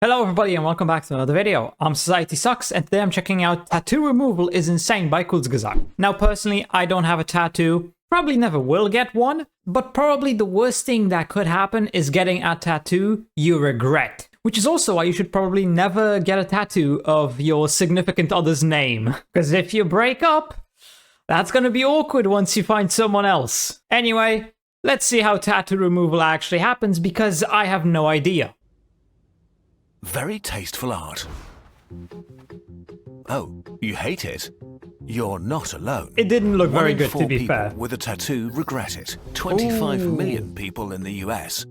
Hello everybody and welcome back to another video. I'm SocietySucks and today I'm checking out Tattoo Removal is Insane by Kurzgesagt. Now personally, I don't have a tattoo, probably never will get one, but probably the worst thing that could happen is getting a tattoo you regret. Which is also why you should probably never get a tattoo of your significant other's name. Because if you break up, that's gonna be awkward once you find someone else. Anyway, let's see how tattoo removal actually happens because I have no idea. Very tasteful art. Oh, you hate it? You're not alone. It didn't look very good, to be people fair. With a tattoo regret it. 25 million people in the US.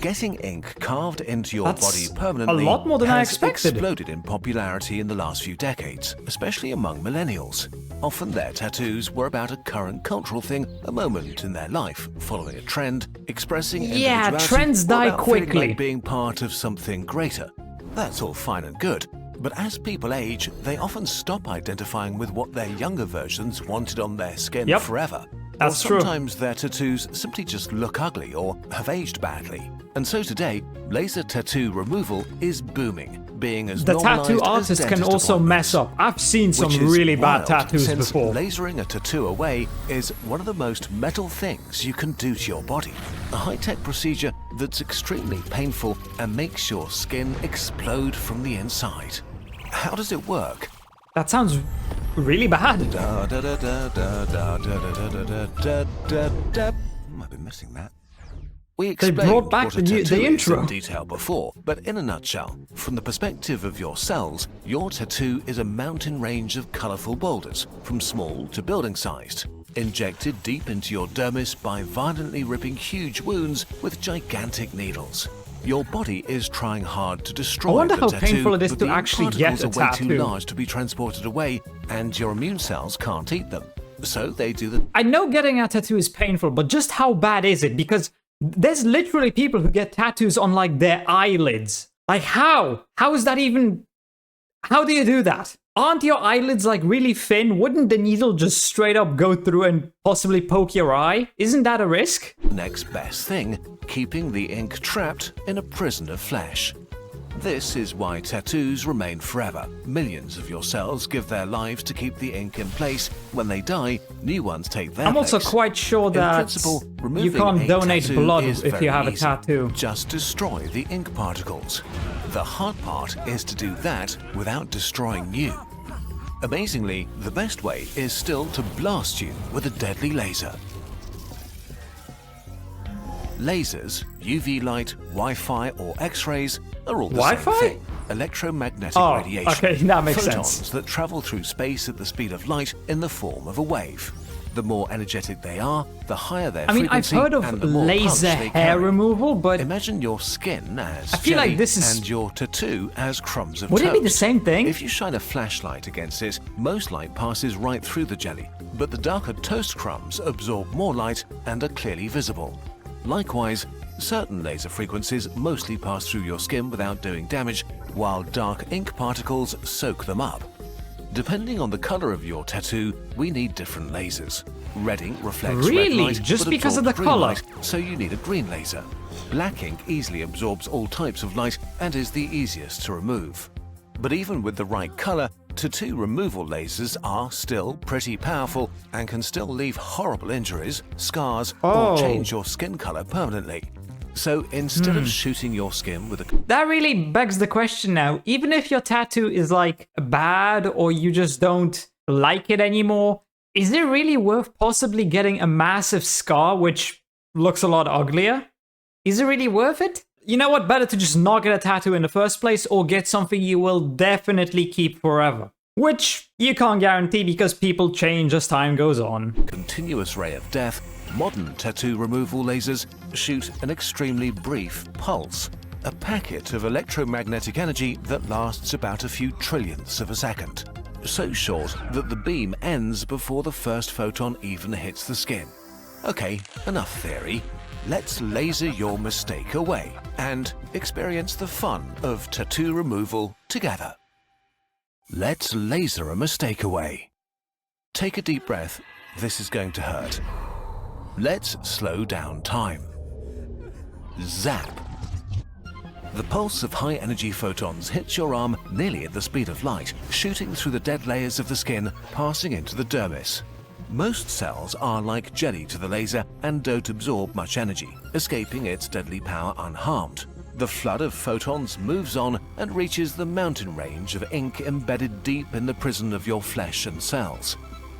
Getting ink carved into your body permanently a lot more than I has expected. exploded in popularity in the last few decades, especially among millennials. Often their tattoos were about a current cultural thing, a moment in their life, following a trend, expressing individuality, trends die or about feeling quickly. like being part of something greater. That's all fine and good, but as people age, they often stop identifying with what their younger versions wanted on their skin forever. That's or true. sometimes their tattoos simply just look ugly or have aged badly. And so today, laser tattoo removal is booming, being as The normalized tattoo as artist can dentist also appointments. mess up. I've seen some Which is really bad wild, tattoos since before. lasering a tattoo away is one of the most metal things you can do to your body. A high-tech procedure that's extremely painful and makes your skin explode from the inside. How does it work? That sounds really bad. I've been missing that. We They explained brought back what a the tattoo is intro. in detail before, but in a nutshell, from the perspective of your cells, your tattoo is a mountain range of colourful boulders, from small to building-sized, injected deep into your dermis by violently ripping huge wounds with gigantic needles. Your body is trying hard to destroy I wonder the how tattoo, painful it is but to the actually get particles a are way too tattoo. large to be transported away, and your immune cells can't eat them. So they do the I know getting a tattoo is painful, but just how bad is it? Because there's literally people who get tattoos on like their eyelids. Like how? How is that even... How do you do that? Aren't your eyelids like really thin? Wouldn't the needle just straight up go through and possibly poke your eye? Isn't that a risk? next best thing, keeping the ink trapped in a prison of flesh. This is why tattoos remain forever. Millions of your cells give their lives to keep the ink in place. When they die, new ones take their I'm also place. quite sure In that principle, you removing can't a donate tattoo blood is if very you have a easy. tattoo. Just destroy the ink particles. The hard part is to do that without destroying you. Amazingly, the best way is still to blast you with a deadly laser. Lasers, UV light, Wi-Fi or X-rays are all the Wi-Fi? same thing. Electromagnetic Oh, radiation. okay, that makes Photons sense. that travel through space at the speed of light in the form of a wave. The more energetic they are, the higher their I mean, I've frequency heard of and the more punch laser they hair carry. removal, but Imagine your skin as I feel like jelly this is- and your tattoo as crumbs of would toast. it be the same thing? If you shine a flashlight against it, most light passes right through the jelly, but the darker toast crumbs absorb more light and are clearly visible. Likewise, certain laser frequencies mostly pass through your skin without doing damage, while dark ink particles soak them up. Depending on the color of your tattoo, we need different lasers. Red ink reflects Really? red light, Just but because of absorbs the green color? light, so you need a green laser. Black ink easily absorbs all types of light and is the easiest to remove. But even with the right color, tattoo removal lasers are still pretty powerful and can still leave horrible injuries, scars, Oh. or change your skin color permanently. So instead of shooting your skin with a that really begs the question now. Even if your tattoo is like bad or you just don't like it anymore, is it really worth possibly getting a massive scar which looks a lot uglier? Is it really worth it? You know what? Better to just not get a tattoo in the first place or get something you will definitely keep forever. Which you can't guarantee because people change as time goes on. continuous ray of death, modern tattoo removal lasers shoot an extremely brief pulse, a packet of electromagnetic energy that lasts about a few trillionths of a second. So short that the beam ends before the first photon even hits the skin. Okay, enough theory. Let's laser your mistake away and experience the fun of tattoo removal together. Let's laser a mistake away. Take a deep breath. This is going to hurt. Let's slow down time. Zap. The pulse of high-energy photons hits your arm nearly at the speed of light, shooting through the dead layers of the skin, passing into the dermis. Most cells are like jelly to the laser and don't absorb much energy, escaping its deadly power unharmed. The flood of photons moves on and reaches the mountain range of ink embedded deep in the prison of your flesh and cells.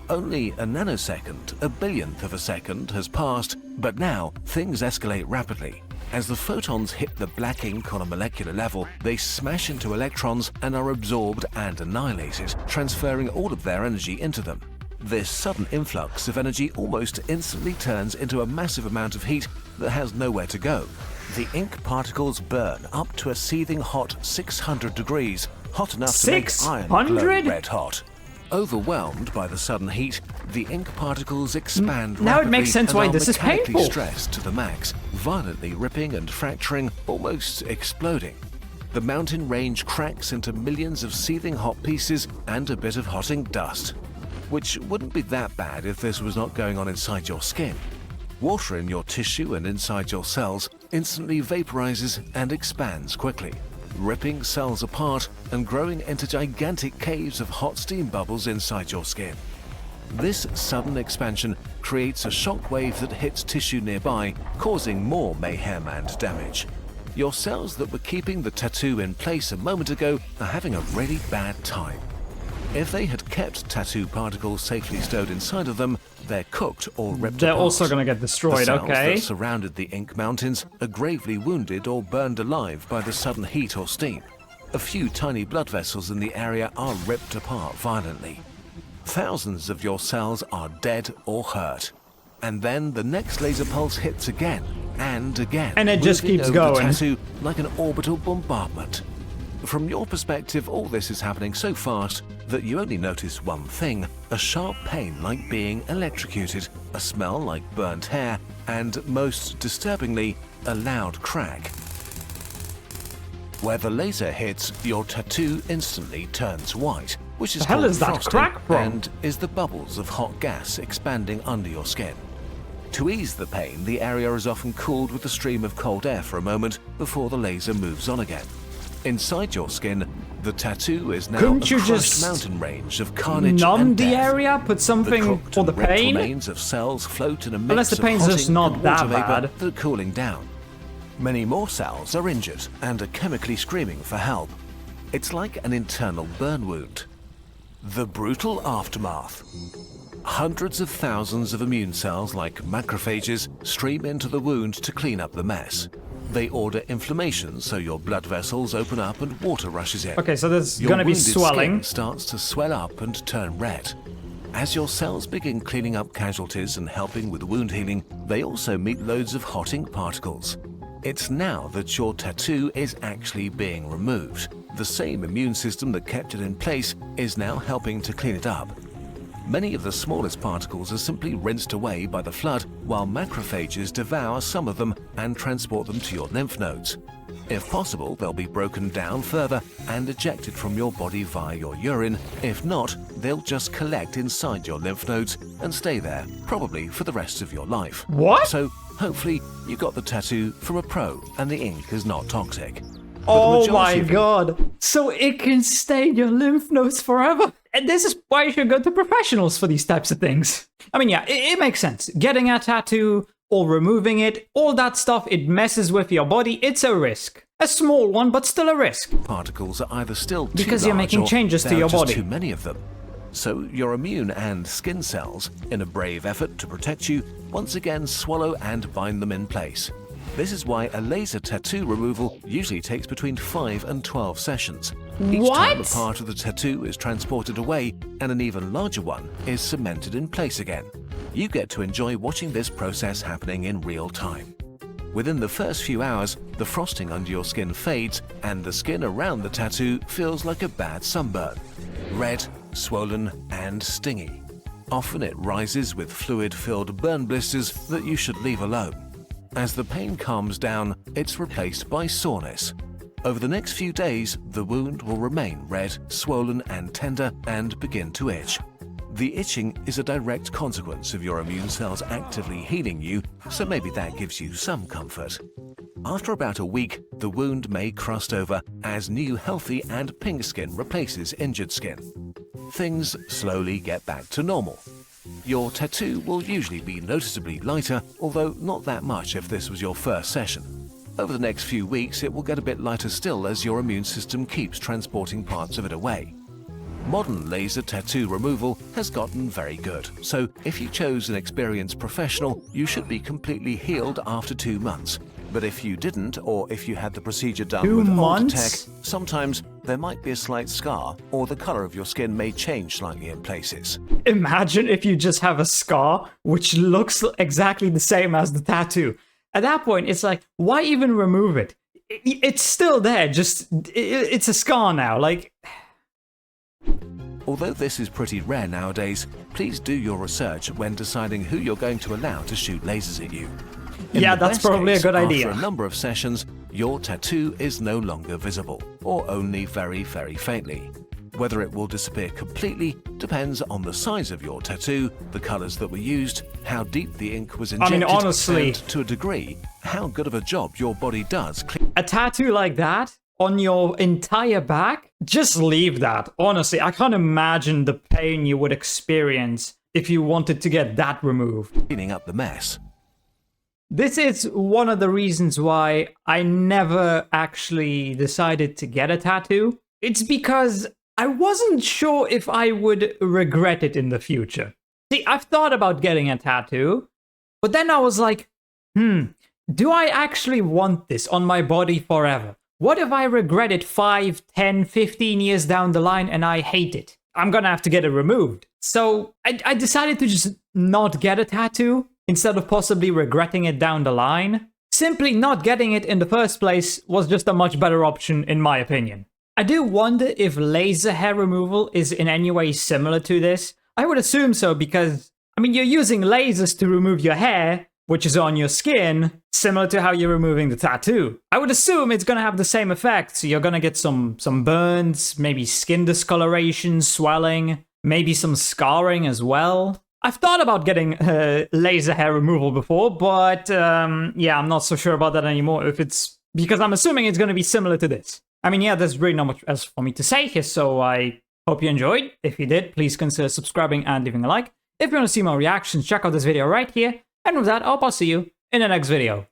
Only a nanosecond, a billionth of a second, has passed, but now things escalate rapidly. As the photons hit the black ink on a molecular level, they smash into electrons and are absorbed and annihilated, transferring all of their energy into them. This sudden influx of energy almost instantly turns into a massive amount of heat that has nowhere to go. The ink particles burn up to a seething hot 600 degrees, hot enough to make iron glow red hot. Overwhelmed by the sudden heat, the ink particles expand now it makes sense why this is painful. Stressed to the max, violently ripping and fracturing, almost exploding. The mountain range cracks into millions of seething hot pieces and a bit of hot ink dust, which wouldn't be that bad if this was not going on inside your skin. Water in your tissue and inside your cells instantly vaporizes and expands quickly, ripping cells apart and growing into gigantic caves of hot steam bubbles inside your skin. This sudden expansion creates a shock wave that hits tissue nearby, causing more mayhem and damage. Your cells that were keeping the tattoo in place a moment ago are having a really bad time. If they had kept tattoo particles safely stowed inside of them, they're cooked or ripped apart. They're also gonna get destroyed, the cells okay? that surrounded the ink mountains are gravely wounded or burned alive by the sudden heat or steam. A few tiny blood vessels in the area are ripped apart violently. Thousands of your cells are dead or hurt. And then the next laser pulse hits again and again. And it just keeps going. The tattoo like an orbital bombardment. From your perspective, all this is happening so fast that you only notice one thing: a sharp pain like being electrocuted, a smell like burnt hair, and most disturbingly, a loud crack. Where the laser hits, your tattoo instantly turns white, which is The hell called is that frosting, crack from? and is the bubbles of hot gas expanding under your skin. To ease the pain, the area is often cooled with a stream of cold air for a moment before the laser moves on again. Inside your skin, the tattoo is now Couldn't you a crushed just mountain range of carnage numb and the death. area? Put something cooked for the and ripped pain? remains of cells float in a mix Unless the of pain's hot just ink not and that water vapor bad. that are cooling down. Many more cells are injured and are chemically screaming for help. It's like an internal burn wound. The brutal aftermath. Hundreds of thousands of immune cells, like macrophages, stream into the wound to clean up the mess. They order inflammation, so your blood vessels open up and water rushes in. Okay, so there's Your gonna be wounded swelling. skin starts to swell up and turn red. As your cells begin cleaning up casualties and helping with wound healing, they also meet loads of hot ink particles. It's now that your tattoo is actually being removed. The same immune system that kept it in place is now helping to clean it up. Many of the smallest particles are simply rinsed away by the flood, while macrophages devour some of them and transport them to your lymph nodes. If possible, they'll be broken down further and ejected from your body via your urine. If not, they'll just collect inside your lymph nodes and stay there, probably for the rest of your life. What? So, hopefully, you got the tattoo from a pro and the ink is not toxic. Oh my god. So it can stay in your lymph nodes forever. And this is why you should go to professionals for these types of things. I mean, yeah, it makes sense. Getting a tattoo or removing it, all that stuff, it messes with your body. It's a risk. A small one, but still a risk. Particles are either still too Because you're large making or changes to there are your just body. too many of them. So your immune and skin cells, in a brave effort to protect you, once again swallow and bind them in place. This is why a laser tattoo removal usually takes between 5 and 12 sessions. Each time a What? part of the tattoo is transported away and an even larger one is cemented in place again. You get to enjoy watching this process happening in real time. Within the first few hours, the frosting under your skin fades and the skin around the tattoo feels like a bad sunburn. Red, swollen, and stingy. Often it rises with fluid-filled burn blisters that you should leave alone. As the pain calms down, it's replaced by soreness. Over the next few days, the wound will remain red, swollen, and tender and begin to itch. The itching is a direct consequence of your immune cells actively healing you, so maybe that gives you some comfort. After about a week, the wound may crust over as new healthy and pink skin replaces injured skin. Things slowly get back to normal. Your tattoo will usually be noticeably lighter, although not that much if this was your first session. Over the next few weeks, it will get a bit lighter still as your immune system keeps transporting parts of it away. Modern laser tattoo removal has gotten very good, so if you chose an experienced professional, you should be completely healed after 2 months. But if you didn't, or if you had the procedure done 2 with older months? tech, sometimes there might be a slight scar, or the color of your skin may change slightly in places. Imagine if you just have a scar which looks exactly the same as the tattoo. At that point, it's like, why even remove it? It's still there, just it's a scar now. Like, Although this is pretty rare nowadays, please do your research when deciding who you're going to allow to shoot lasers at you. In yeah, the that's best probably case, a good idea. After a number of sessions, your tattoo is no longer visible, or only very, very faintly. Whether it will disappear completely depends on the size of your tattoo, the colors that were used, how deep the ink was injected, honestly, and, to a degree, how good of a job your body does. A tattoo like that on your entire back, just leave that. Honestly, I can't imagine the pain you would experience if you wanted to get that removed. Cleaning up the mess. This is one of the reasons why I never actually decided to get a tattoo. It's because I wasn't sure if I would regret it in the future. See, I've thought about getting a tattoo, but then I was like, do I actually want this on my body forever? What if I regret it 5, 10, 15 years down the line and I hate it? I'm gonna have to get it removed. So I decided to just not get a tattoo instead of possibly regretting it down the line. Simply not getting it in the first place was just a much better option in my opinion. I do wonder if laser hair removal is in any way similar to this. I would assume so because, I mean, you're using lasers to remove your hair, which is on your skin, similar to how you're removing the tattoo. I would assume it's gonna have the same effect. So you're gonna get some burns, maybe skin discoloration, swelling, maybe some scarring as well. I've thought about getting laser hair removal before, but yeah, I'm not so sure about that anymore. If it's because I'm assuming it's gonna be similar to this. I mean, yeah, there's really not much else for me to say here, so I hope you enjoyed. If you did, please consider subscribing and leaving a like. If you want to see more reactions, check out this video right here. And with that, I'll see you in the next video.